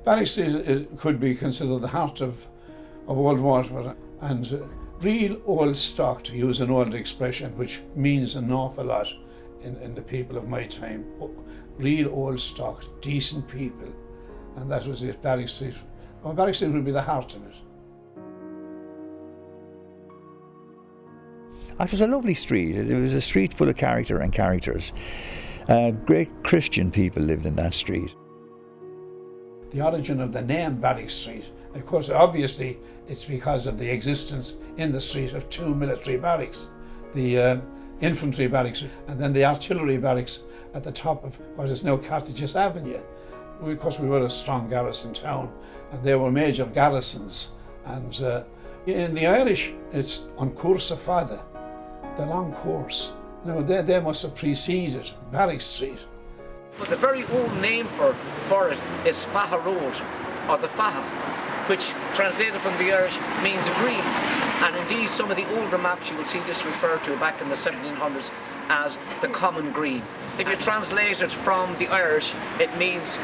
Barrack Street could be considered the heart of old Waterford, and real old stock, to use an old expression, which means an awful lot in the people of my time. Real old stock, decent people, and that was it, Barrack Street. Well, Barrack Street would be the heart of it. It was a lovely street. It was a street full of character and characters. Great Christian people lived in that street. The origin of the name Barrack Street, of course, obviously, it's because of the existence in the street of two military barracks, the infantry barracks and then the artillery barracks at the top of what is now Carthages Avenue. Of course, we were a strong garrison town, and they were major garrisons. And in the Irish, it's on Cúrsa, Fada, the long course. Now, they must have preceded Barrack Street. But the very old name for it is Fada Road, or the Fada, which translated from the Irish means a green. And indeed, some of the older maps you will see this referred to back in the 1700s as the common green. If you translate it from the Irish, it means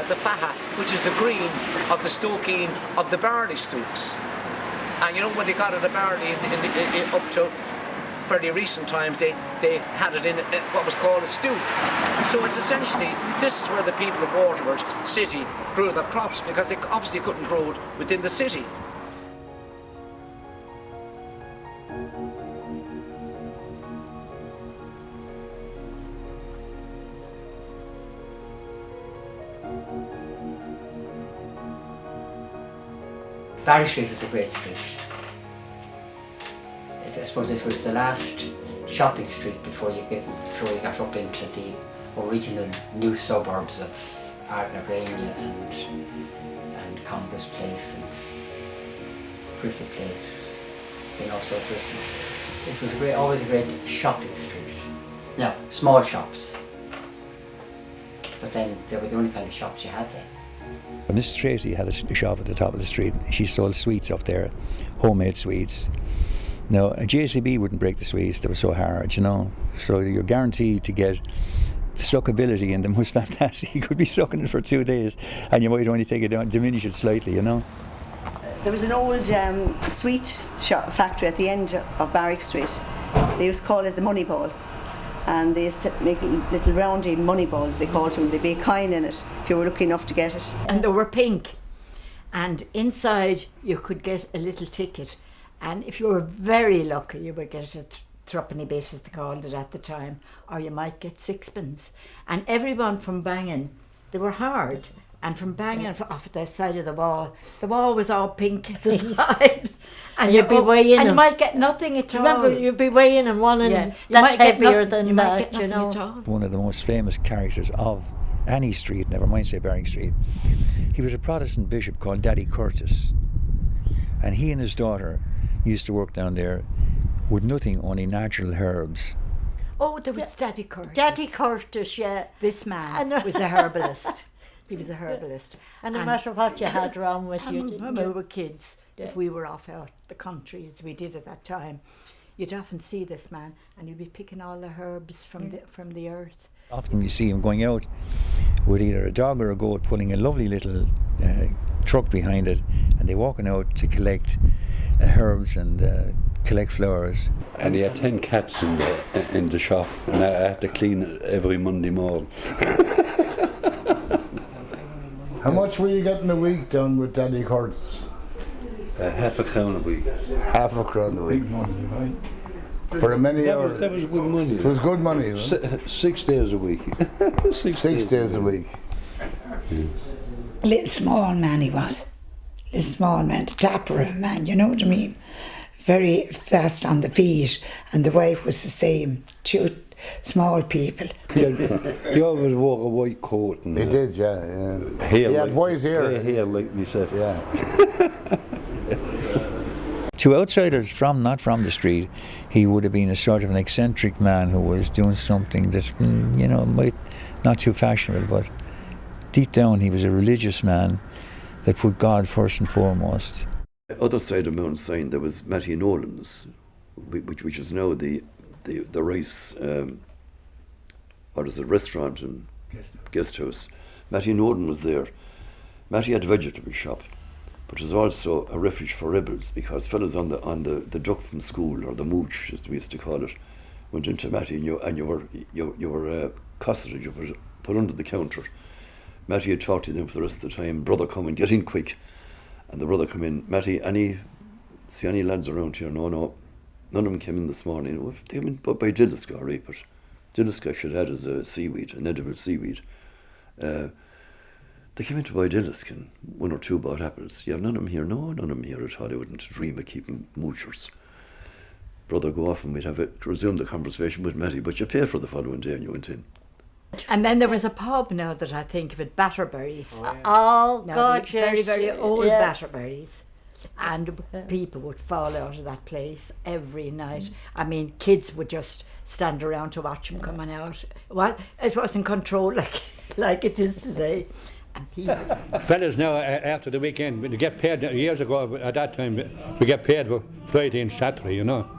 the Fada, which is the green of the Stokeen of the barley stooks. And you know, when they got it a barley up to fairly recent times, they had it in what was called a stook. So it's essentially, this is where the people of Waterford city grew their crops, because they obviously couldn't grow it within the city. Barrack Street is a great street. I suppose it was the last shopping street before you got up into the original new suburbs of Ardnarania and Congress Place and Griffith Place. You know, so it was always a great shopping street. Now, small shops, but then they were the only kind of shops you had then. When Mrs. Tracy had a shop at the top of the street, she sold sweets up there, homemade sweets. Now, a JCB wouldn't break the sweets, they were so hard, you know. So you're guaranteed to get the suckability in them was fantastic. You could be sucking it for 2 days and you might only take it down, diminish it slightly, you know. There was an old sweet shop factory at the end of Barrack Street. They used to call it the Money Ball. And they used to make little roundy money balls, they called them. They'd be a coin in it if you were lucky enough to get it. And they were pink. And inside you could get a little ticket. And if you were very lucky, you would get a threepenny bit, as they called it at the time, or you might get sixpence. And everyone from Bangin, they were hard. And from Bangin, off the side of the wall was all pink at the side. And you'd be weighing and them. you might get nothing at all. Remember, you'd be weighing and one, and that's heavier than that, you know. One of the most famous characters of any street, never mind say Barrack Street, he was a Protestant bishop called Daddy Curtis. And he and his daughter used to work down there with nothing, only natural herbs. Oh, there was Daddy Curtis. Daddy Curtis, yeah. This man was a herbalist. He was a herbalist. And no matter what you had wrong with you, when we were kids, if we were off out the country, as we did at that time, you'd often see this man and he'd be picking all the herbs from the earth. Often you see him going out with either a dog or a goat pulling a lovely little truck behind it, and they're walking out to collect herbs and collect flowers. And he had 10 cats in the shop, and I had to clean it every Monday morning. How much were you getting a week done with Daddy Curtis? £0.50 a week. £0.50 a week. Big money, right? For many hours. That was good money. It was good money, wasn't it? 6 days a week. 6 days a week. Yeah. Little small man he was. Little small man, the dapper of a man, you know what I mean? Very fast on the feet, and the wife was the same. Two small people. He always wore a white coat. And, he did, yeah. Hair he had white hair. Grey hair like myself. Yeah. To outsiders not from the street, he would have been a sort of an eccentric man who was doing something that, you know, might not too fashionable, but deep down he was a religious man that put God first and foremost. Other side of Mount Sion, there was Matty Nolan's, which is now the rice, restaurant and guest house. Matty Nolan was there, Matty had a vegetable shop, but it was also a refuge for rebels, because fellas on the duck from school, or the mooch as we used to call it, went into Matty, and you were cosseted, you were put under the counter. Matty had talked to them for the rest of the time. Brother, come and get in quick. And the brother come in. Matty, see any lads around here? No, none of them came in this morning. Well, they came in by Dilliska, all right, but Dilliska should have had as a seaweed, an edible seaweed. They came into by Dilliska, and one or two bought apples. You have none of them here? No, none of them here at all. They wouldn't dream of keeping moochers. Brother, go off and we'd have resume the conversation with Matty, but you pay for the following day and you went in. And then there was a pub, now that I think of it, Batterberries. Oh, Now, God, the very, yes, very old yeah. Batterberries. And people would fall out of that place every night. I mean, kids would just stand around to watch them coming out. Well, it wasn't controlled like it is today. And people... Fellas now, after the weekend, we get paid. Years ago, at that time, we get paid for Friday and Saturday, you know.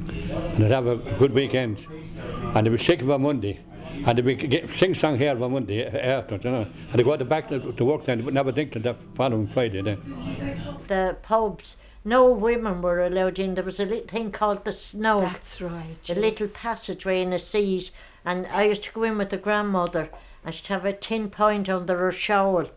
And they'd have a good weekend. And they'd be sick of a Monday. And they would sing-song here on Monday after, you know. And they go back to work then, they would never think till the following Friday then. The pubs, no women were allowed in. There was a little thing called the snow. That's right. A little passageway in a seat. And I used to go in with the grandmother, and she'd have a tin point under her shawl.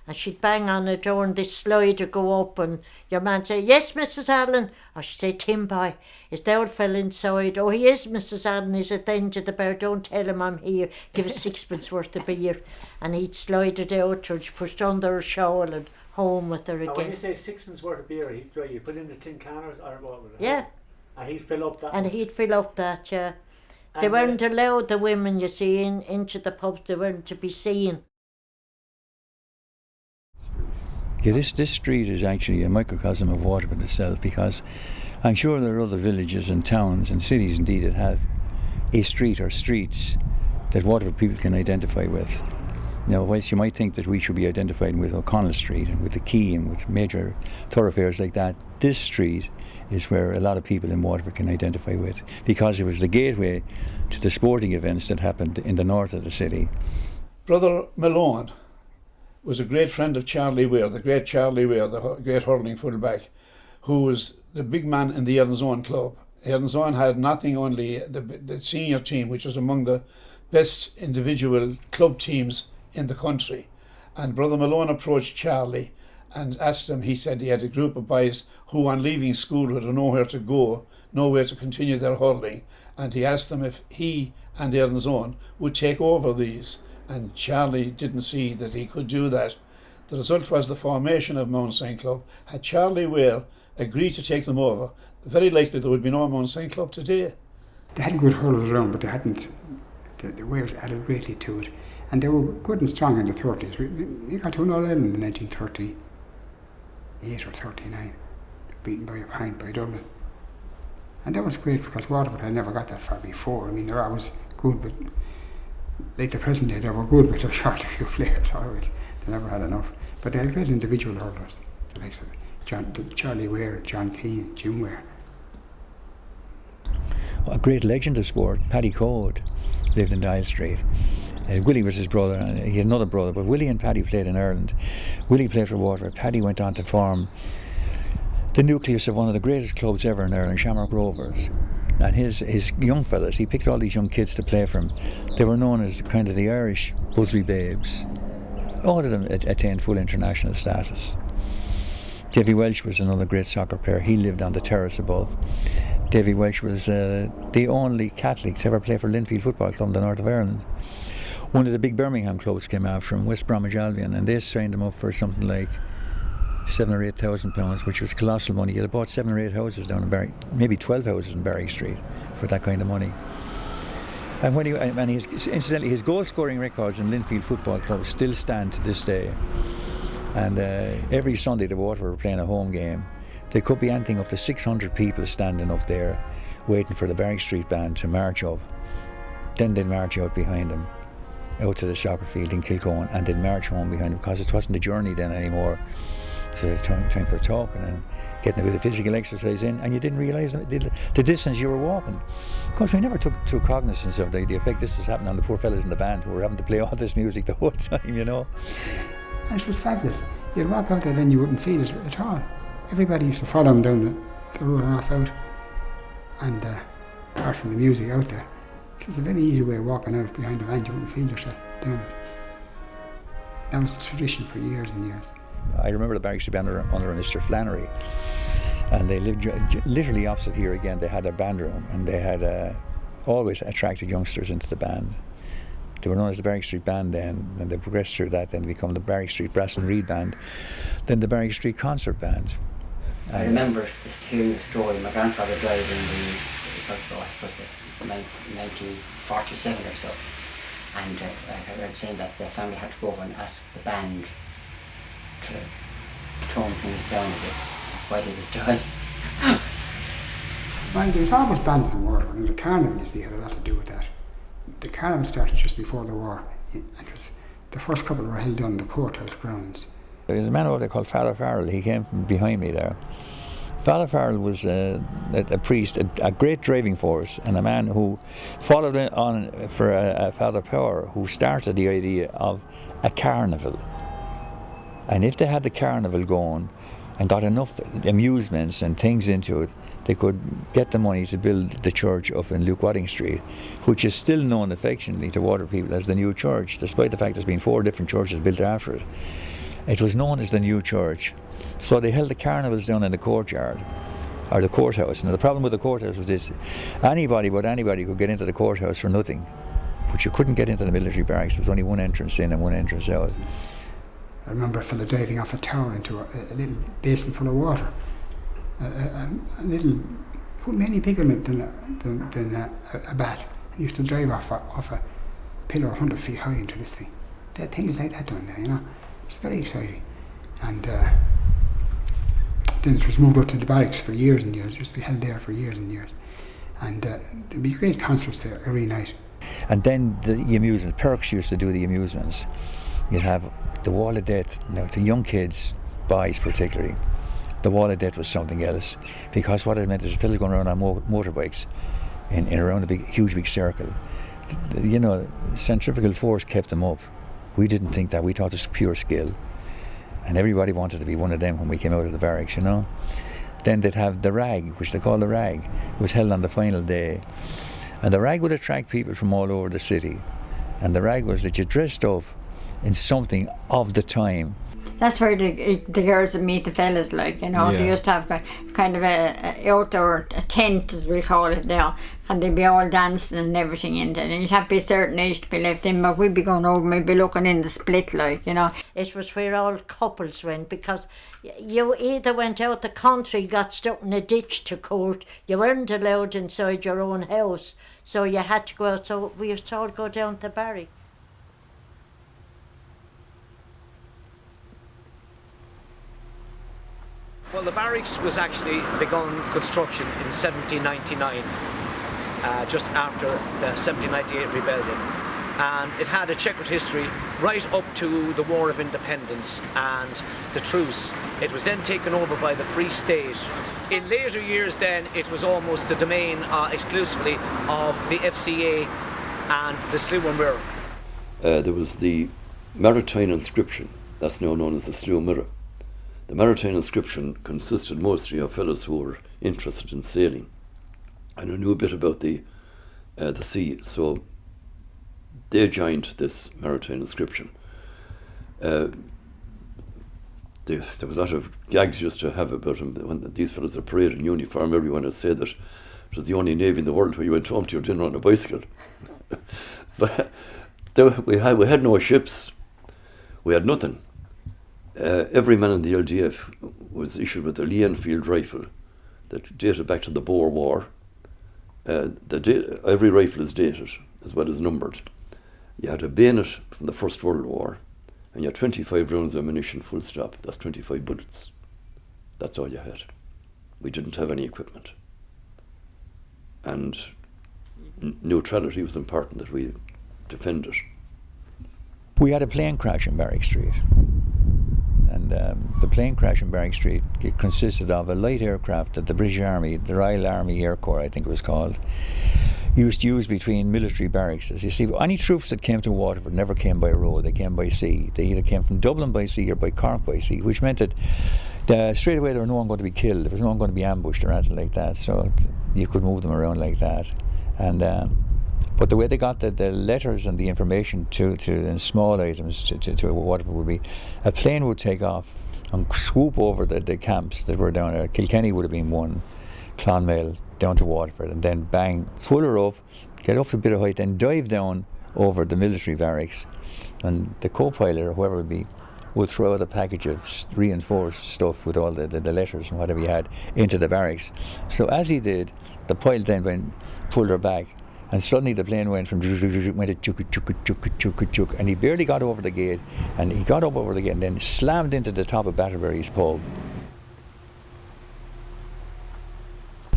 And she'd bang on the door and this slide would go up, and your man say, "Yes, Mrs. Allen." Or she'd say, "Tim boy, is the old fella inside?" "Oh, he is, Mrs. Allen. He's at the end of the bar. Don't tell him I'm here. Give us sixpence worth of beer." And he'd slide it out, or she pushed under her shawl and home with her again. And when you say sixpence worth of beer, you put in the tin canners, or what would it? Yeah. And he'd fill up that? And he'd fill up that, yeah. They And, weren't allowed, the women, you see, into the pubs. They weren't to be seen. Yeah, this street is actually a microcosm of Waterford itself, because I'm sure there are other villages and towns and cities indeed that have a street or streets that Waterford people can identify with. You know, whilst you might think that we should be identified with O'Connell Street and with the Quay and with major thoroughfares like that, this street is where a lot of people in Waterford can identify with, because it was the gateway to the sporting events that happened in the north of the city. Brother Malone was a great friend of Charlie Weir, the great Charlie Weir, the great hurling fullback, who was the big man in the Erdenzone club. Erdenzone had nothing only the senior team, which was among the best individual club teams in the country. And Brother Malone approached Charlie and asked him, he said he had a group of boys who on leaving school had nowhere to go, nowhere to continue their hurling, and he asked them if he and Erdenzone would take over these. And Charlie didn't see that he could do that. The result was the formation of Mount St. Club. Had Charlie Weir agreed to take them over, very likely there would be no Mount St. Club today. They had good hurlers around, but they hadn't. The Weirs added greatly to it. And they were good and strong in the 30s. We got to an All-Ireland in 1938 or 39, beaten by a pint by Dublin. And that was great, because Waterford had never got that far before. I mean, they were always good, but like the present day, they were good, but they were short a few players always. They never had enough. But they had great individual hurlers, the likes of Charlie Weir, John Keane, Jim Weir. A great legend of sport, Paddy Code, lived in Dial Street. Willie was his brother, and he had another brother, but Willie and Paddy played in Ireland. Willie played for Waterford. Paddy went on to form the nucleus of one of the greatest clubs ever in Ireland, Shamrock Rovers. And his young fellas, he picked all these young kids to play for him. They were known as kind of the Irish Busby Babes. All of them attained full international status. Davy Welsh was another great soccer player. He lived on the terrace above. Davy Welsh was the only Catholic to ever play for Linfield Football Club in the north of Ireland. One of the big Birmingham clubs came after him, West Bromwich Albion, and they signed him up for something like £7,000 or £8,000, which was colossal money. You'd have bought 7 or 8 houses down in Barrack, maybe 12 houses in Barrack Street for that kind of money. And incidentally, his goal-scoring records in Linfield Football Club still stand to this day. And every Sunday the Waterford were playing a home game. There could be anything up to 600 people standing up there waiting for the Barrack Street band to march up. Then they'd march out behind them, out to the soccer field in Kilcoan, and they'd march home behind them, because it wasn't a journey then anymore. So it's time for talking and getting a bit of physical exercise in, and you didn't realise the distance you were walking. Of course, we never took cognizance of the effect this was happening on the poor fellas in the band who were having to play all this music the whole time, you know. And it was fabulous. You'd walk out there, then you wouldn't feel it at all. Everybody used to follow him down the road and off out. And apart from the music out there, it was a very easy way of walking out behind the van. You wouldn't feel yourself doing it. That was a tradition for years and years. I remember the Barrack Street Band under Mr. Flannery, and they lived literally opposite here again. They had a band room, and they had always attracted youngsters into the band. They were known as the Barrack Street Band then, and they progressed through that, then become the Barrack Street Brass and Reed Band, then the Barrack Street Concert Band. I remember hearing the story. My grandfather died in about 1947 or so, and I heard saying that the family had to go over and ask the band to tone things down a bit while he was dying. Mind, there was always bands in Waterford, and the carnival, you see, had a lot to do with that. The carnival started just before the war, and the first couple were held on the courthouse grounds. There's a man over there called Fada Farrell. He came from behind me there. Fada Farrell was a priest, a great driving force, and a man who followed on for Father Power, who started the idea of a carnival. And if they had the carnival going and got enough amusements and things into it, they could get the money to build the church up in Luke Wadding Street, which is still known affectionately to Water people as the new church, despite the fact there's been 4 different churches built after it. It was known as the new church. So they held the carnivals down in the courtyard, or the courthouse. Now the problem with the courthouse was this: anybody could get into the courthouse for nothing, but you couldn't get into the military barracks. There was only one entrance in and one entrance out. I remember a fellow diving off a tower into a little basin full of water. A little, wouldn't be any bigger than a bat. He used to dive off a pillar 100 feet high into this thing. There are things like that down there, you know. It's very exciting. And then it was moved up to the barracks for years and years. It used to be held there for years and years. And there'd be great concerts there every night. And then the amusements, Perks used to do the amusements. You'd have the Wall of Death, now to young kids, boys particularly. The Wall of Death was something else, because what it meant is fellas going around on motorbikes in around a huge big circle. You know, centrifugal force kept them up. We didn't think that. We thought it was pure skill. And everybody wanted to be one of them when we came out of the barracks, you know. Then they'd have the rag, which they call the rag, was held on the final day. And the rag would attract people from all over the city. And the rag was that you dressed up in something of the time. That's where the girls would meet the fellas, like, you know. Yeah. They used to have kind of a outdoor tent, as we call it now, and they'd be all dancing and everything in there. And you'd have to be a certain age to be left in, but we'd be going over, we'd be looking in the split, like, you know. It was where all couples went, because you either went out the country, got stuck in a ditch to court, you weren't allowed inside your own house, so you had to go out. So we used to all go down to Barrack. Well, the barracks was actually begun construction in 1799, just after the 1798 rebellion. And it had a checkered history right up to the War of Independence and the truce. It was then taken over by the Free State. In later years then, it was almost the domain exclusively of the FCA and the Slua Mirror. There was the maritime inscription, that's now known as the Slua Mirror. The maritime inscription consisted mostly of fellows who were interested in sailing and who knew a bit about the sea, so they joined this maritime inscription. There was a lot of gags used to have about them. When these fellows are paraded in uniform, everyone would say that it was the only navy in the world where you went home to your dinner on a bicycle. But we had no ships, we had nothing. Every man in the LDF was issued with a Lee Enfield rifle that dated back to the Boer War. Every rifle is dated as well as numbered. You had a bayonet from the First World War, and you had 25 rounds of ammunition, full stop. That's 25 bullets. That's all you had. We didn't have any equipment. And neutrality was important, that we defended. We had a plane crash in Barrack Street. And the plane crash in Barrack Street, it consisted of a light aircraft that the British Army, the Royal Army Air Corps I think it was called, used to use between military barracks. As you see, any troops that came to Waterford never came by road, they came by sea. They either came from Dublin by sea or by Cork by sea, which meant that straight away there was no one going to be killed, there was no one going to be ambushed or anything like that, so you could move them around like that. And but the way they got the letters and the information to and small items to Waterford would be, a plane would take off and swoop over the camps that were down there. Kilkenny would have been one, Clonmel down to Waterford, and then bang, pull her up, get up to a bit of height, then dive down over the military barracks, and the co-pilot or whoever it would be would throw out a package of reinforced stuff with all the letters and whatever he had into the barracks. So as he did, the pilot then pulled her back, and suddenly the plane went from went a chuk chuk chuk chuk chuk, and he barely got over the gate, and he got up over the gate and then slammed into the top of Batterberry's pub.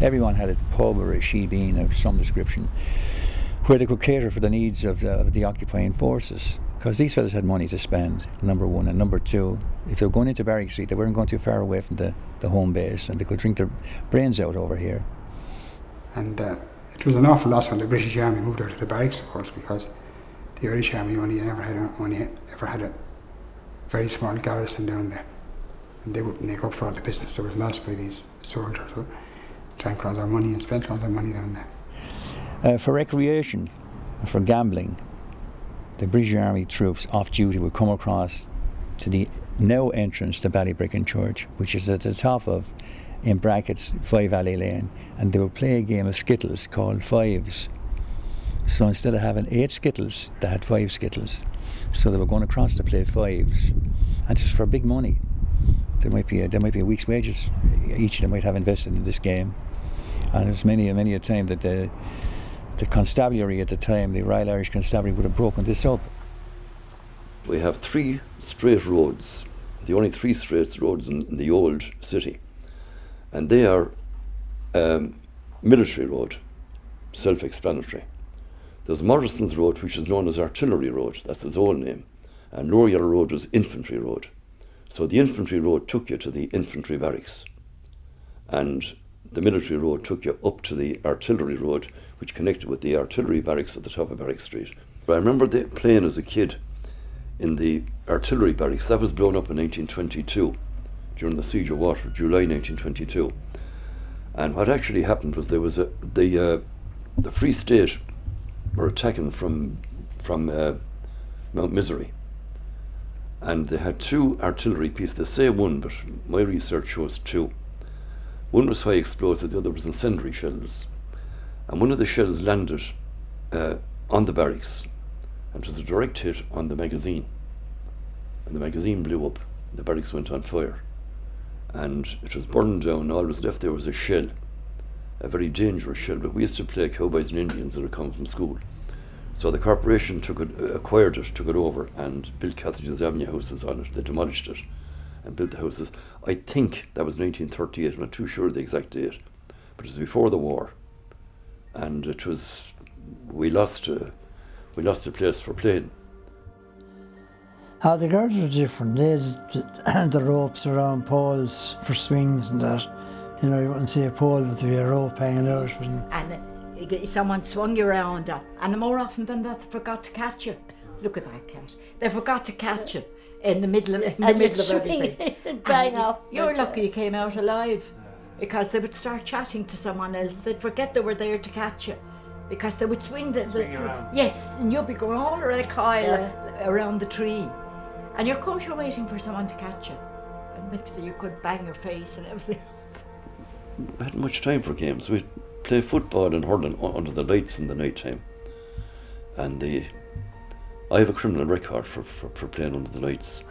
Everyone had a pub or a shebeen of some description where they could cater for the needs of the occupying forces, because these fellas had money to spend, number one, and number two, if they were going into Barrack Street, they weren't going too far away from the home base, and they could drink their brains out over here. And it was an awful loss when the British Army moved out of the barracks, of course, because the Irish Army only ever had a very small garrison down there, and they wouldn't make up for all the business that was lost by these soldiers who drank all their money and spent all their money down there. For recreation, for gambling, the British Army troops off duty would come across to the now entrance to Ballybricken Church, which is at the top of, in brackets, 5 Alley Lane, and they would play a game of skittles called fives. So instead of having 8 skittles, they had 5 skittles. So they were going across to play fives, and just for big money. There might be a week's wages each of them might have invested in this game. And there's many a time that the constabulary at the time, the Royal Irish Constabulary, would have broken this up. We have 3 straight roads, the only 3 straight roads in the old city. And they are Military Road, self-explanatory. There's Morrison's Road, which is known as Artillery Road, that's its own name. And Lower Yellow Road was Infantry Road. So the Infantry Road took you to the infantry barracks. And the Military Road took you up to the Artillery Road, which connected with the artillery barracks at the top of Barrack Street. But I remember playing as a kid in the artillery barracks. That was blown up in 1922, during the siege of Waterford, July 1922. And what actually happened was there was the Free State were attacking from Mount Misery. And they had 2 artillery pieces. They say 1, but my research shows 2. One was high explosive, the other was incendiary shells. And one of the shells landed on the barracks, and it was a direct hit on the magazine. And the magazine blew up, the barracks went on fire. And it was burned down, all that was left there was a shell, a very dangerous shell, but we used to play cowboys and Indians that had come from school. So the corporation acquired it, took it over, and built Cassidy's Avenue houses on it. They demolished it and built the houses. I think that was 1938, I'm not too sure of the exact date, but it was before the war. And it was, we lost a place for playing. The girls were different. They had the ropes around poles for swings and that. You know, you wouldn't see a pole with a rope hanging out. And someone swung you around, and more often than that, they forgot to catch you. Look at that cat. They forgot to catch you in the middle of everything. Bang off. You're lucky you came out alive, because they would start chatting to someone else. They'd forget they were there to catch you, because they would swing around. Yes, and you'd be going all around a coil around the tree, and of course you're waiting for someone to catch you, and next thing you could bang your face and everything. We hadn't much time for games. We'd play football and hurling under the lights in the night time. And I have a criminal record for playing under the lights.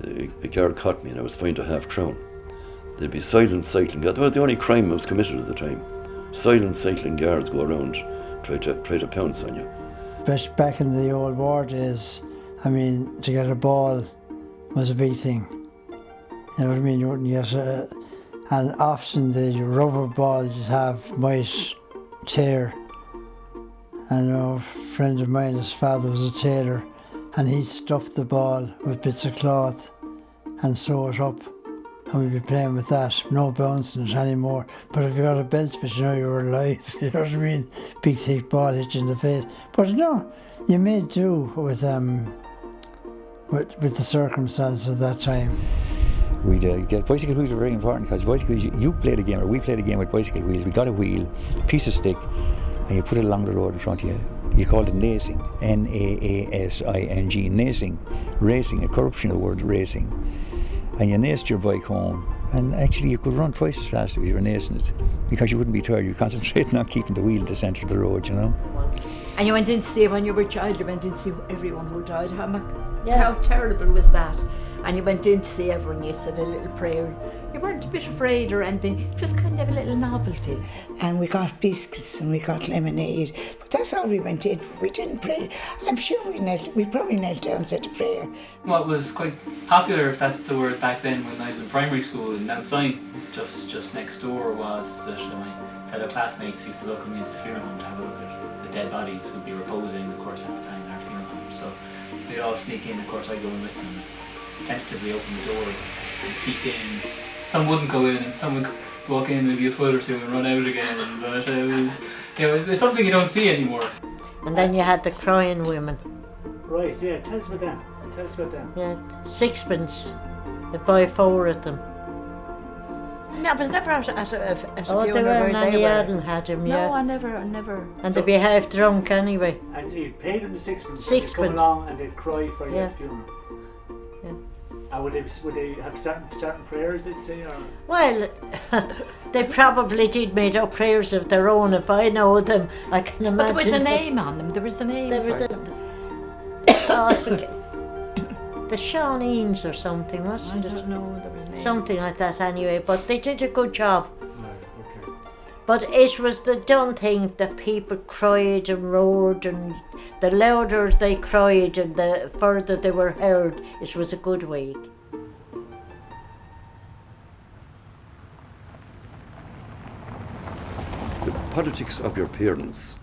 A guard caught me and I was fined £0.5. There'd be silent cycling. That was the only crime that was committed at the time. Silent cycling guards go around, try to pounce on you. But back in the old war days, I mean, to get a ball was a big thing. You know what I mean? You wouldn't get and often the rubber ball you'd have might tear. And a friend of mine, his father was a tailor, and he'd stuff the ball with bits of cloth and sew it up and we'd be playing with that, no bouncing it anymore. But if you got a belt, but you know you were alive, you know what I mean? Big thick ball hit you in the face. But no, you made do with the circumstances of that time. We'd get bicycle wheels were very important, because bicycle wheels, you played a game, or we played a game with bicycle wheels. We got a wheel, a piece of stick, and you put it along the road in front of you. You called it nacing, Naasing, nacing, racing, a corruption of the word racing. And you naced your bike home, and actually you could run twice as fast if you were nacing it, because you wouldn't be tired. You were concentrating on keeping the wheel in the centre of the road, you know. And you went in to see, when you were a child, you went in to see everyone who died. How terrible was that? And you went in to see everyone, you said a little prayer. You weren't a bit afraid or anything, it was kind of a little novelty. And we got biscuits and we got lemonade. But that's all we went in for. We didn't pray. I'm sure we probably knelt down and said a prayer. What was quite popular, if that's the word back then, when I was in primary school in Mount Sion, just next door, was that my fellow classmates used to go coming into the funeral home to have a look at the dead bodies who'd be reposing, of course, at the time in our funeral home. So they'd all sneak in, of course I'd go in with them, tentatively open the door and peek in. Some wouldn't go in, and some would walk in maybe a foot or two and run out again, but it was something you don't see anymore. And then you had the crying women. Right, yeah, tell us about them. Yeah, sixpence. You'd buy 4 of them. No, I was never at a funeral they where were, Nanny Allen had them, yeah. No, I never. And they'd be half drunk anyway. And you paid them the sixpence. Sixpence. They'd come along and they'd cry for you Yeah. at the funeral. Yeah. And would they have certain prayers, they'd say? Or? Well, they probably did made up prayers of their own. If I know them, I can imagine. But there was a name on them. There was the name. There was for a. them. Oh, I forget. The Shawneens or something, wasn't it? I don't know. There was a name. Something like that anyway, but they did a good job. But it was the done thing that people cried and roared, and the louder they cried and the further they were heard, it was a good week. The politics of your parents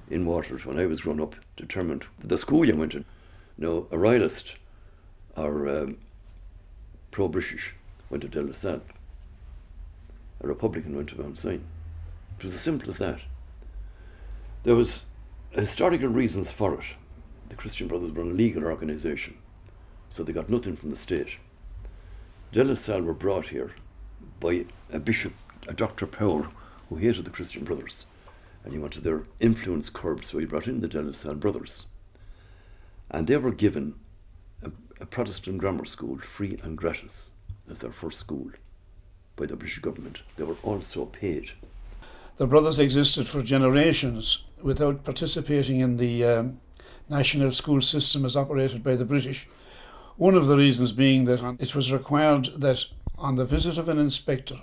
in Waterford, when I was growing up, determined the school you went in. No, a royalist or pro-British went to De La Salle. A Republican went to Mount Sion. It was as simple as that. There was historical reasons for it. The Christian Brothers were an illegal organisation, so they got nothing from the state. De La Salle were brought here by a bishop, a Dr. Power, who hated the Christian Brothers, and he wanted their influence curbed, so he brought in the De La Salle Brothers. And they were given a Protestant grammar school, free and gratis, as their first school by the British government. They were also paid. The brothers existed for generations without participating in the national school system as operated by the British. One of the reasons being that it was required that on the visit of an inspector,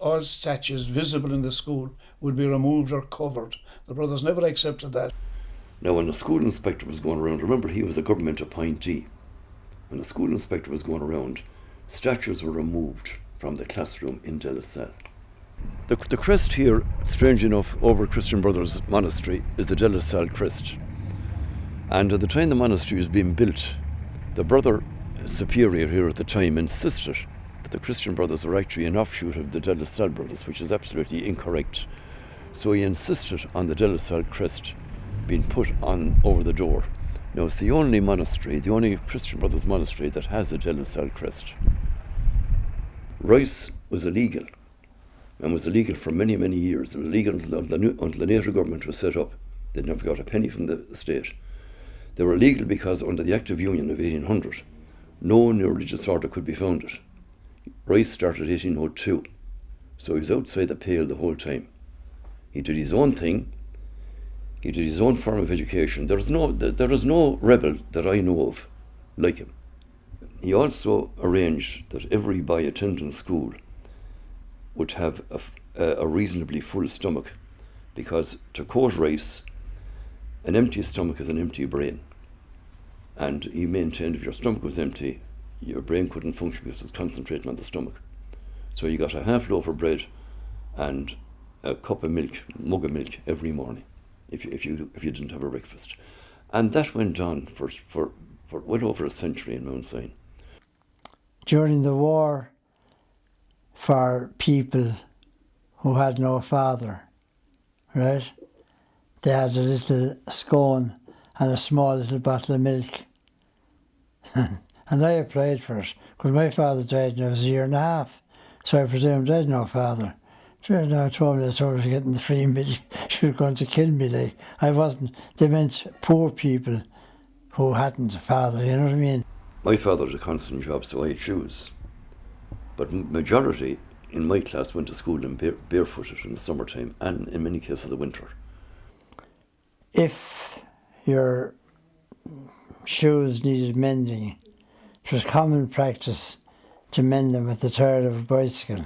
all statues visible in the school would be removed or covered. The brothers never accepted that. Now, when the school inspector was going around, remember he was a government appointee. When the school inspector was going around, statues were removed from the classroom in De La Salle. The crest here, strange enough, over Christian Brothers Monastery is the De La Salle crest. And at the time the monastery was being built, the brother superior here at the time insisted that the Christian Brothers were actually an offshoot of the De La Salle Brothers, which is absolutely incorrect. So he insisted on the De La Salle crest being put on over the door. Now it's the only monastery, the only Christian Brothers monastery that has a De La Salle crest. Rice was illegal, and was illegal for many, many years. It was illegal until the native government was set up. They never got a penny from the state. They were illegal because under the Act of Union of 1800, no new religious order could be founded. Rice started 1802, so he was outside the pale the whole time. He did his own thing. He did his own form of education. There is no rebel that I know of like him. He also arranged that every boy attending school would have a reasonably full stomach, because, to quote Rice, an empty stomach is an empty brain. And he maintained if your stomach was empty, your brain couldn't function because it was concentrating on the stomach. So you got a half loaf of bread and a cup of milk, mug of milk every morning, if you didn't have a breakfast. And that went on for well over a century in Mount Sion. During the war, for people who had no father, right? They had a little scone and a small little bottle of milk. And I applied for it, because my father died when I was a year and a half, so I presumed I had no father. Now told me that I was getting the free milk, she was going to kill me. Like, I wasn't. They meant poor people who hadn't a father, you know what I mean? My father had a constant job, so I had shoes. But majority in my class went to school in barefooted in the summertime and in many cases the winter. If your shoes needed mending, it was common practice to mend them with the tire of a bicycle.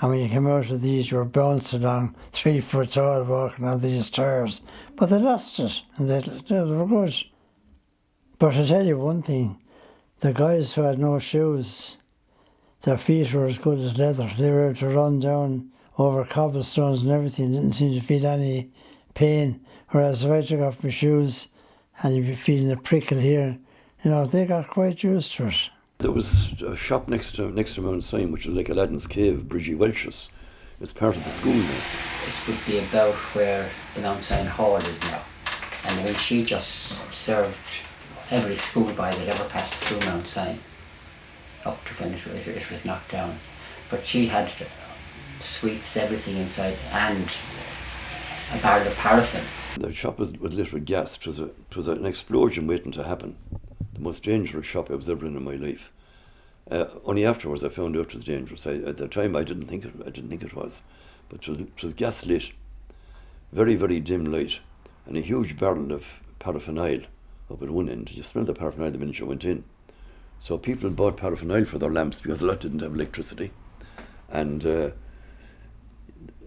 And when you came out of these, you were bouncing along 3 foot tall walking on these tires. But they lost it, and they were good. But I tell you one thing, the guys who had no shoes, their feet were as good as leather. They were able to run down over cobblestones and everything, didn't seem to feel any pain. Whereas if I took off my shoes and you'd be feeling a prickle here, you know, they got quite used to it. There was a shop next to Mount Sion, which was like Aladdin's Cave, Bridgie Welch's. It's part of the school now. It would be about where the Mount Sion Hall is now. And I mean, she just served every schoolboy that ever passed through Mount Sion, up to when it was knocked down. But she had sweets, everything inside, and a barrel of paraffin. The shop was lit with gas. It was an explosion waiting to happen. The most dangerous shop I was ever in my life. Only afterwards I found out it was dangerous. At the time I didn't think it was, but it was gas lit, very, very dim light, and a huge barrel of paraffin oil up at one end. You smelled the paraffin oil the minute you went in. So people bought paraffin oil for their lamps because a lot didn't have electricity, and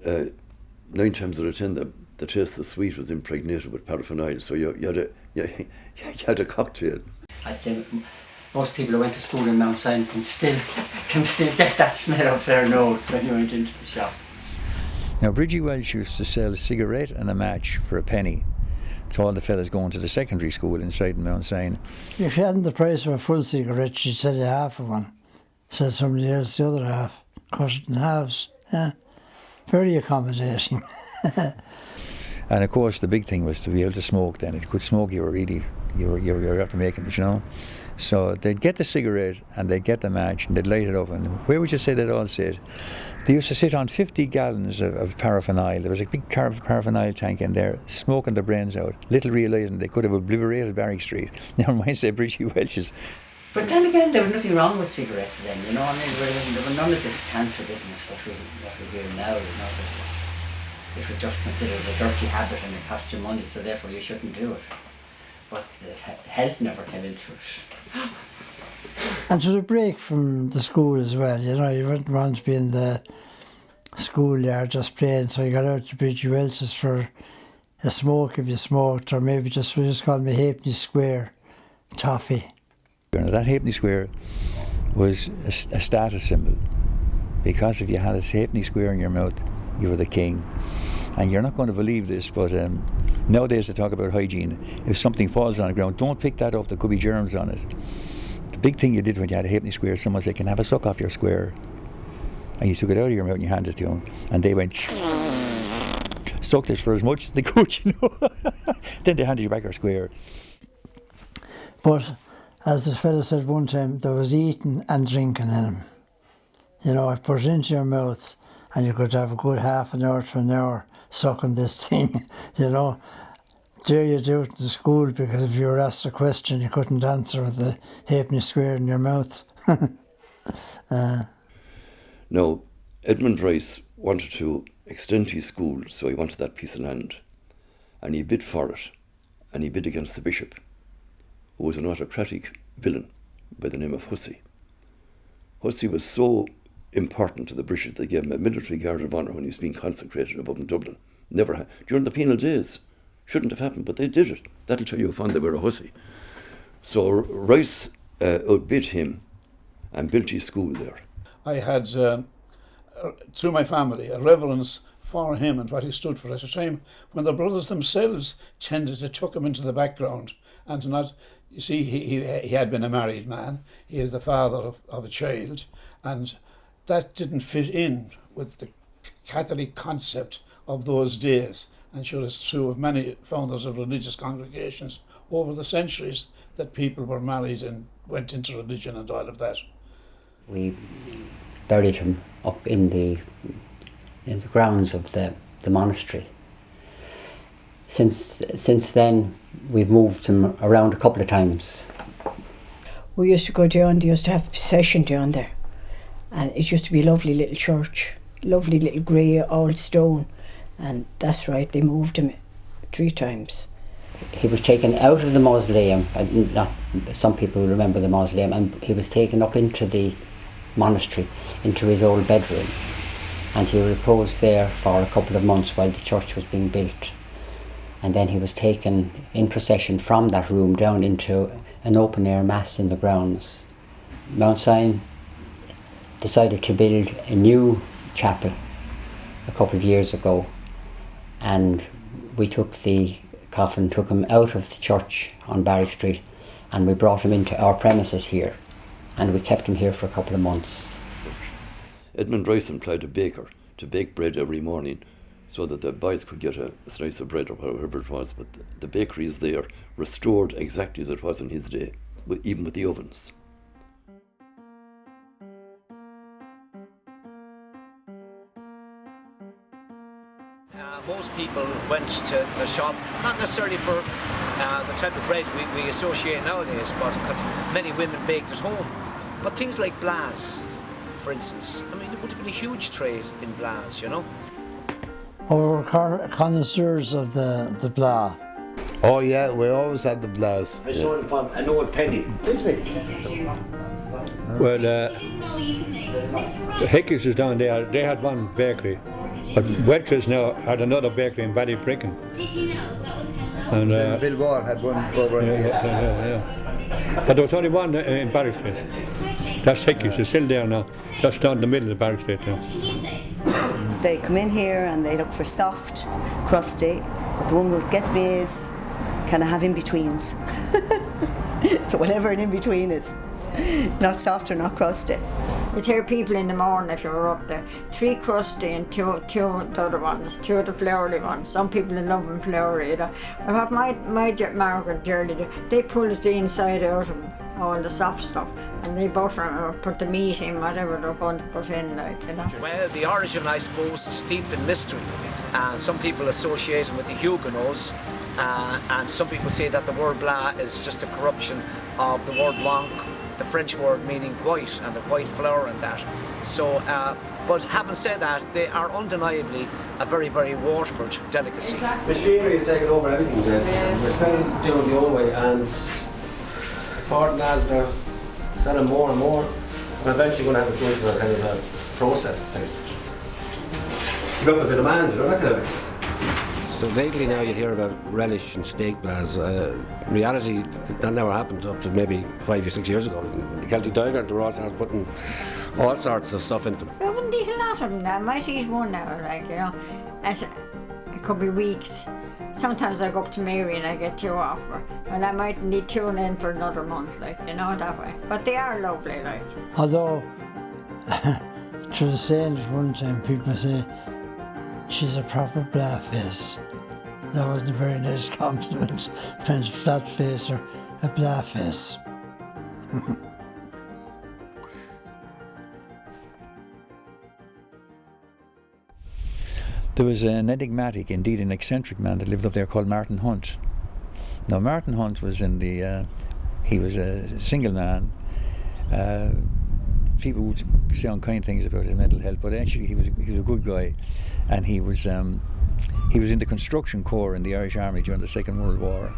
9 times out of 10 the taste of sweet was impregnated with paraffin oil. So you had a cocktail. I'd say most people who went to school in Mount Sion can still get that smell of their nose when you went into the shop. Now, Bridgie Welch used to sell a cigarette and a match for a penny to all the fellas going to the secondary school inside Mount Sion. If you hadn't the price of a full cigarette, she'd sell you half of one. Sell somebody else the other half. Cut it in halves. Yeah. Very accommodating. And of course, the big thing was to be able to smoke then. If you could smoke, you were after making it, you know. So they'd get the cigarette and they'd get the match and they'd light it up. And where would you say they'd all sit? They used to sit on 50 gallons of paraffin oil. There was a big paraffin oil tank in there, smoking their brains out, little realising they could have obliterated Barrack Street. Never mind, say Bridgie Welch's. But then again, there was nothing wrong with cigarettes then, you know. I mean, there were none of this cancer business that we hear now, you know. It was just considered a dirty habit and it cost you money, so therefore you shouldn't do it. But health never came into it. And to the break from the school as well, you know, you wouldn't want to be in the schoolyard just playing, so you got out to Bridgie Welch's for a smoke if you smoked, or maybe we just called me Halfpenny Square toffee. That Halfpenny Square was a status symbol, because if you had a Halfpenny Square in your mouth, you were the king. And you're not going to believe this, but nowadays they talk about hygiene. If something falls on the ground, don't pick that up, there could be germs on it. The big thing you did when you had a Halfpenny Square, someone said, "Can I have a suck off your square?" And you took it out of your mouth and you handed it to them, and they went sucked it for as much as they could, you know. Then they handed you back your square. But as the fella said one time, there was eating and drinking in him. You know, I put it into your mouth and you could have a good half an hour to an hour sucking this thing, you know. Dare you do it in school, because if you were asked a question you couldn't answer with the Halfpenny Square in your mouth. Now, Edmund Rice wanted to extend his school, so he wanted that piece of land. And he bid for it, and he bid against the bishop, who was an autocratic villain by the name of Hussey. Hussey was so important to the British they gave him a military guard of honour when he was being consecrated above in Dublin. Never had. During the penal days. Shouldn't have happened, but they did it. That'll tell you how fond they were of Hussey. So Rice outbid him and built his school there. I had, through my family, a reverence for him and what he stood for at a time when the brothers themselves tended to tuck him into the background and to not. You see, he had been a married man. He is the father of a child, and that didn't fit in with the Catholic concept of those days. And sure, it's true of many founders of religious congregations over the centuries that people were married and went into religion and all of that. We buried him up in the grounds of the monastery. Since then, we've moved him around a couple of times. We used to go down, they used to have a procession down there. And it used to be a lovely little church, lovely little grey old stone. And that's right, they moved him 3 times. He was taken out of the mausoleum, some people remember the mausoleum, and he was taken up into the monastery, into his old bedroom. And he reposed there for a couple of months while the church was being built. And then he was taken in procession from that room down into an open air mass in the grounds. Mount Sion decided to build a new chapel a couple of years ago, and we took the coffin, took him out of the church on Barrack Street, and we brought him into our premises here, and we kept him here for a couple of months. Edmund Rice employed a baker to bake bread every morning so that the boys could get a slice of bread or whatever it was, but the bakery is there, restored exactly as it was in his day, even with the ovens. Most people went to the shop, not necessarily for the type of bread we associate nowadays, but because many women baked at home. But things like blaz, for instance, I mean, it would have been a huge trade in blaz, you know. We were connoisseurs of the blah. Oh yeah, we always had the blaz. I saw it for an old penny. Well, Hickey's is down there, they had one bakery. But Welch's now had another bakery in Ballybricken. And Bill Ward had one over here. Yeah. But there was only one in Barrack Street. That's Hickey's, it's still there now. That's down in the middle of Barrack Street now. They come in here and they look for soft, crusty, but the one with get maize kind of have in-betweens. So whatever an in-between is, not soft or not crusty. You'd hear people in the morning if you were up there, 3 crusty and two the other ones, 2 of the floury ones. Some people love them floury. You know. What my Margaret Jerry do, they pull the inside out of all the soft stuff, and they butter or put the meat in, whatever they're going to put in, like, you know. Well, the origin, I suppose, is steeped in mystery. Some people associate it with the Huguenots, and some people say that the word blah is just a corruption of the word blanc, the French word meaning white, and the white flour and that. So, but having said that, they are undeniably a very, very Waterford delicacy. Machinery has taken over everything then. We're still doing the old way, and Ford and as they're selling more and more, we're eventually going to have to go into a kind of a process thing. Keep up with the demand, you know, that kind of thing. So vaguely now you hear about relish and steak blaz. In reality, that never happened up to maybe 5 or 6 years ago. The Celtic Tiger, the Ross started putting all sorts of stuff into them. I wouldn't eat a lot of them now. I might eat one now, like, you know. It could be weeks. Sometimes I go up to Mary and I get 2 off her. And I might need 2 in for another month, like, you know, that way. But they are lovely, like. Although, to the saying at one time, people say, she's a proper blah face. That wasn't a very nice compliment. French flat face or a blah face. There was an enigmatic, indeed an eccentric man that lived up there called Martin Hunt. Now Martin Hunt was in the, he was a single man. People would say unkind things about his mental health, but actually he was a good guy, and he was in the construction corps in the Irish Army during the Second World War.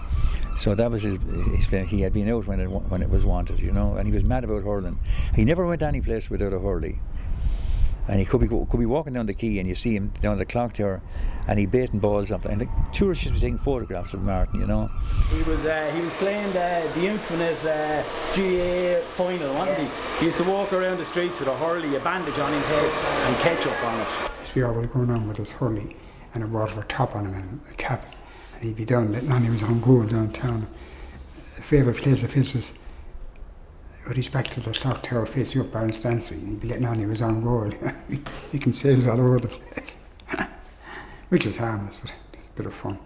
So that was his he had been out when it was wanted, you know, and he was mad about hurling. He never went any place without a hurley. And he could be walking down the quay and you see him down the clock tower and he baiting balls up there. And the tourists used to be taking photographs of Martin, you know. He was playing the infinite GAA final, wasn't he? He used to walk around the streets with a hurley, a bandage on his head and ketchup on it. He used to be always going on with his hurley and a Waterford top on him and a cap. And he'd be down letting on, he was on goal downtown. A favourite place of his was But he's back to the Stock Tower facing up Baron Street, and he'd be letting on he was on goal. He can sails all over the place. Which is harmless, but it's a bit of fun.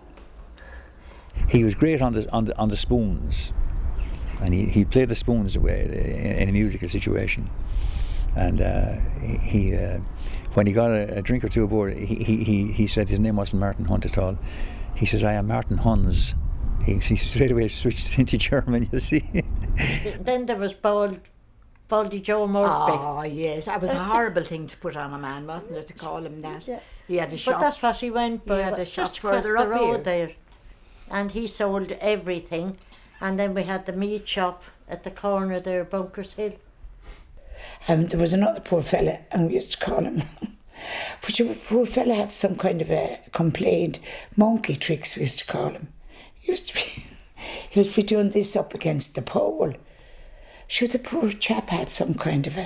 He was great on the spoons, and he played the spoons away in a musical situation. And when he got a drink or two aboard, he said his name wasn't Martin Hunt at all. He says, "I am Martin Huns." He straight away switched into German, you see. Then there was Baldy Joe Murphy. Oh, yes. That was a horrible thing to put on a man, wasn't it, to call him that? Yeah. He had a shop. But that's what he went by. He had a shop just across further the up road here. there. And he sold everything. And then we had the meat shop at the corner there, Bunkers Hill. There was another poor fella, and we used to call him. But the poor fella had some kind of a complaint. Monkey tricks, we used to call him. He used to be doing this up against the pole. Sure, the poor chap had some kind of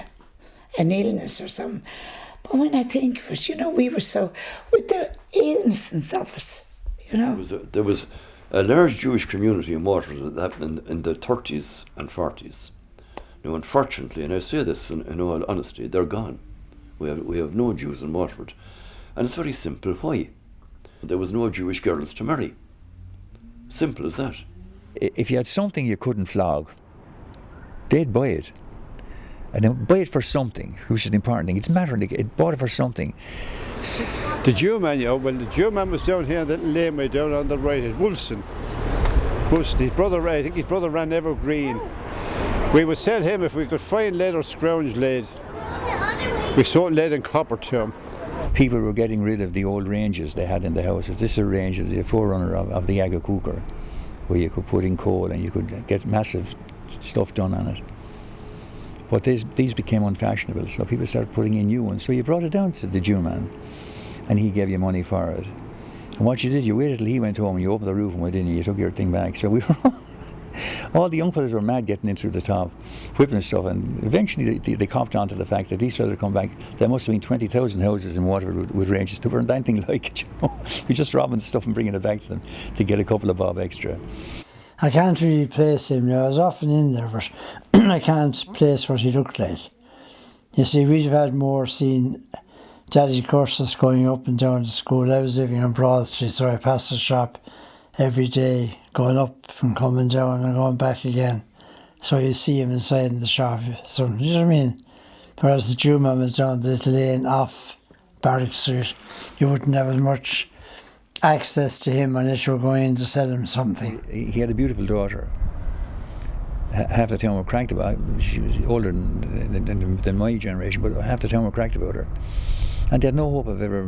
an illness or something. But when I think of it, we were so, with the innocence of us, There was a large Jewish community in Waterford that happened in the 30s and 40s. Now, unfortunately, and I say this in all honesty, they're gone. We have no Jews in Waterford. And it's very simple. Why? There was no Jewish girls to marry. Simple as that. If you had something you couldn't flog, they'd buy it. And then buy it for something, which is the important thing. It's a matter of it bought it for something. The Jew man, the Jew man was down here in the lane way down on the right, at Wolfson, his brother, I think his brother ran Evergreen. We would sell him if we could find lead or scrounge lead. We sold lead and copper to him. People were getting rid of the old ranges they had in the houses. This is a range, the forerunner of the Aga cooker, where you could put in coal and you could get massive stuff done on it. But these became unfashionable, so people started putting in new ones. So you brought it down to the Jew man, and he gave you money for it. And what you did, you waited till he went home, and you opened the roof and went in, and you took your thing back. So we were all the young fellas were mad getting in through the top, whipping and stuff, and eventually they copped on to the fact that these fellas would come back. There must have been 20,000 houses in Waterford with ranges. There weren't anything like it, We just robbing the stuff and bringing it back to them to get a couple of bob extra. I can't really place him now. I was often in there, but I can't place what he looked like. You see, we'd have had more seen Daddy Cúrsa going up and down to school. I was living on Broad Street, so I passed the shop every day, going up and coming down and going back again. So you see him inside in the shop. So, you know what I mean? Whereas the Jew man was down the little lane off Barrack Street, you wouldn't have as much access to him unless you were going in to sell him something. He had a beautiful daughter. Half the town were cracked about her. She was older than my generation, but half the town were cracked about her. And they had no hope of ever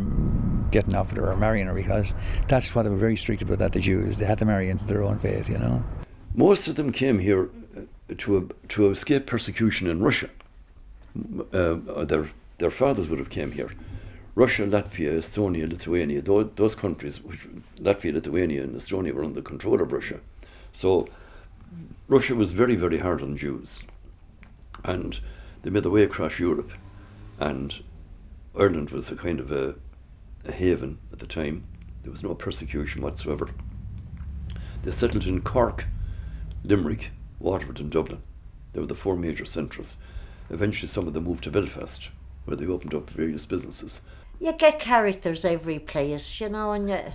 getting off with her or marrying her, because that's what they were very strict about, that the Jews. They had to marry into their own faith, Most of them came here to escape persecution in Russia. Their fathers would have came here. Russia, Latvia, Estonia, Lithuania, those countries, which Latvia, Lithuania and Estonia were under the control of Russia. So Russia was very, very hard on Jews. And they made their way across Europe. And Ireland was a kind of a haven at the time. There was no persecution whatsoever. They settled in Cork, Limerick, Waterford and Dublin. They were the four major centres. Eventually some of them moved to Belfast, where they opened up various businesses. You get characters every place, and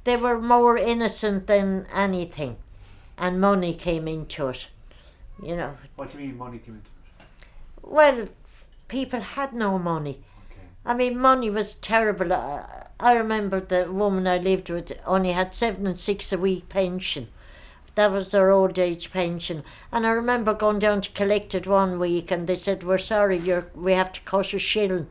they were more innocent than anything, and money came into it, What do you mean money came into it? Well, people had no money. Okay. I mean, money was terrible. I remember the woman I lived with only had 7 and 6 a week pension. That was their old age pension. And I remember going down to collect it one week, and they said, "We're sorry, we have to cut a shilling."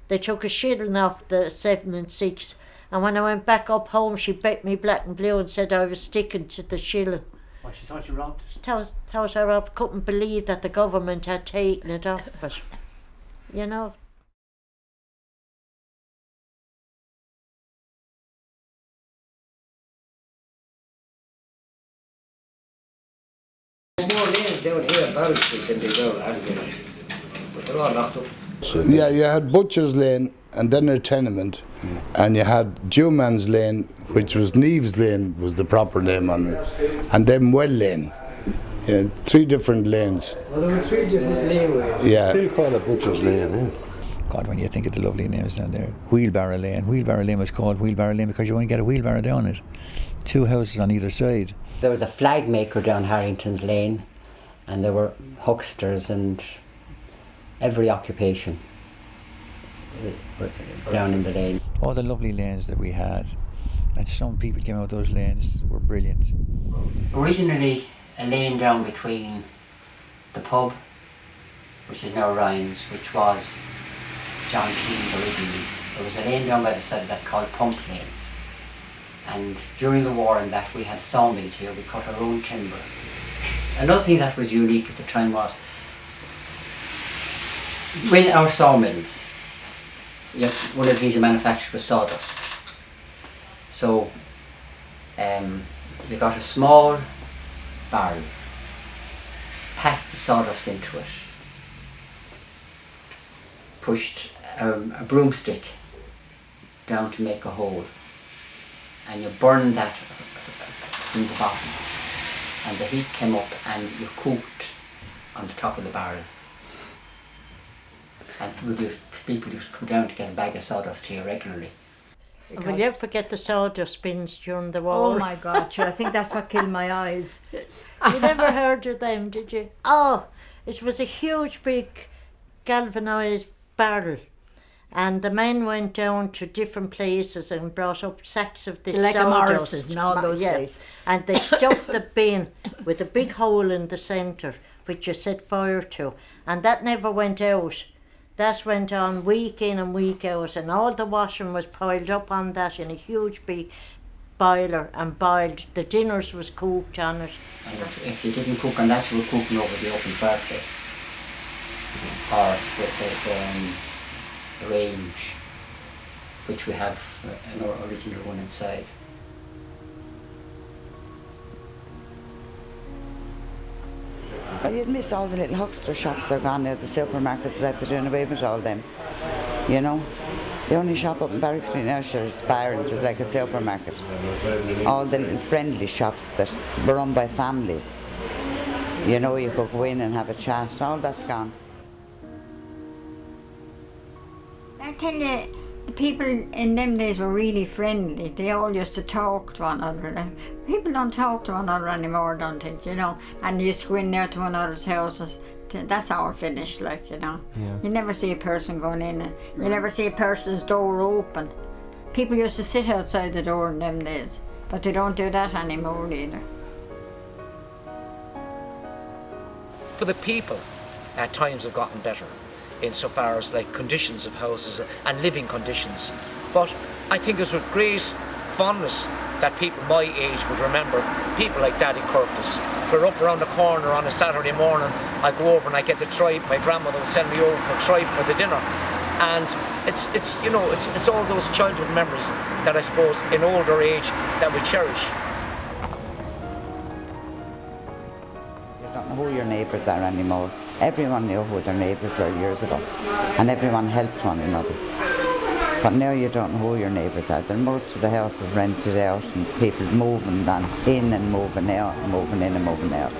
They took a shilling off the 7 and 6. And when I went back up home, she bet me black and blue and said I was sticking to the shilling. Well, she thought you robbed it. Thought I robbed. Couldn't believe that the government had taken it off it. There's more lanes down here in Barrack Street than they do in Albion, but they're all locked up. Yeah, you had Butcher's Lane and then a tenement, and you had Jewman's Lane, which was Neve's Lane was the proper name on it, and then Well Lane. Yeah, 3 different lanes. Well, there were 3 different laneways. Yeah. They call it Butcher's Lane, eh? God, when you think of the lovely names down there. Wheelbarrow Lane. Wheelbarrow Lane was called Wheelbarrow Lane because you only get a wheelbarrow down it. 2 houses on either side. There was a flag maker down Harrington's Lane, and there were hucksters and every occupation down in the lane. All the lovely lanes that we had. And some people came out those lanes were brilliant. Originally a lane down between the pub, which is now Ryan's, which was John Keane's originally. There was a lane down by the side of that called Pump Lane. And during the war and that, we had sawmills here, we cut our own timber. Another thing that was unique at the time was when our sawmills, one of these manufactured was sawdust. So they got a small barrel, packed the sawdust into it, pushed a broomstick down to make a hole, and you burned that from the bottom, and the heat came up and you cooked on the top of the barrel. And people used to come down to get a bag of sawdust here regularly. Will you ever forget the sawdust bins during the war? Oh my God, sure, I think that's what killed my eyes. You never heard of them, did you? Oh, it was a huge big galvanised barrel, and the men went down to different places and brought up sacks of this Like sawdust. Morris's and all those places. And they stuffed the bin with a big hole in the centre, which you set fire to, and that never went out. That went on week in and week out, and all the washing was piled up on that in a huge big boiler and boiled. The dinners was cooked on it. And if you didn't cook on that, you were cooking over the open fireplace. Or with the range, which we have an original one inside. Well, you'd miss all the little huckster shops that are gone there, the supermarkets that are doing away with all them, you know. The only shop up in Barrack Street now is Bar, which is like a supermarket. All the little friendly shops that were run by families. You know, you could go in and have a chat, all that's gone. I tell you, the people in them days were really friendly. They all used to talk to one another. People don't talk to one another anymore, don't they, you know? And they used to go in there to one another's houses. That's all finished, like, you know. Yeah. You never see a person going in. You never see a person's door open. People used to sit outside the door in them days, but they don't do that anymore either. For the people, times have gotten better insofar as like conditions of houses and living conditions. But I think it's with great fondness that people my age would remember people like Daddy Curtis. We're up around the corner on a Saturday morning, I go over and I get the tripe. My grandmother would send me over for tripe for the dinner. And it's you know, it's all those childhood memories that I suppose in older age that we cherish. You don't know who your neighbours are anymore. Everyone knew who their neighbours were years ago, and everyone helped one another. But now you don't know who your neighbours are. Most of the houses rented out and people moving in and moving out, moving in and moving out.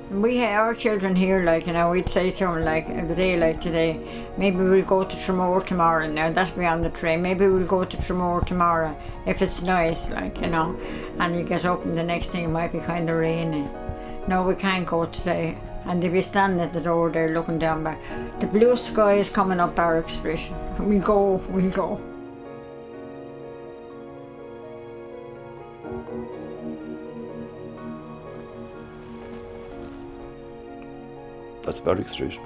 We had our children here, like, you know, we'd say to them, like, a day like today, maybe we'll go to Tramore tomorrow. Now, that'll be on the train. Maybe we'll go to Tramore tomorrow, if it's nice, like, you know. And you get up and the next thing it might be kind of rainy. No, we can't go today. And they'll be standing at the door there looking down back. The blue sky is coming up Barrack Street. We'll go, we'll go. That's Barrack Street.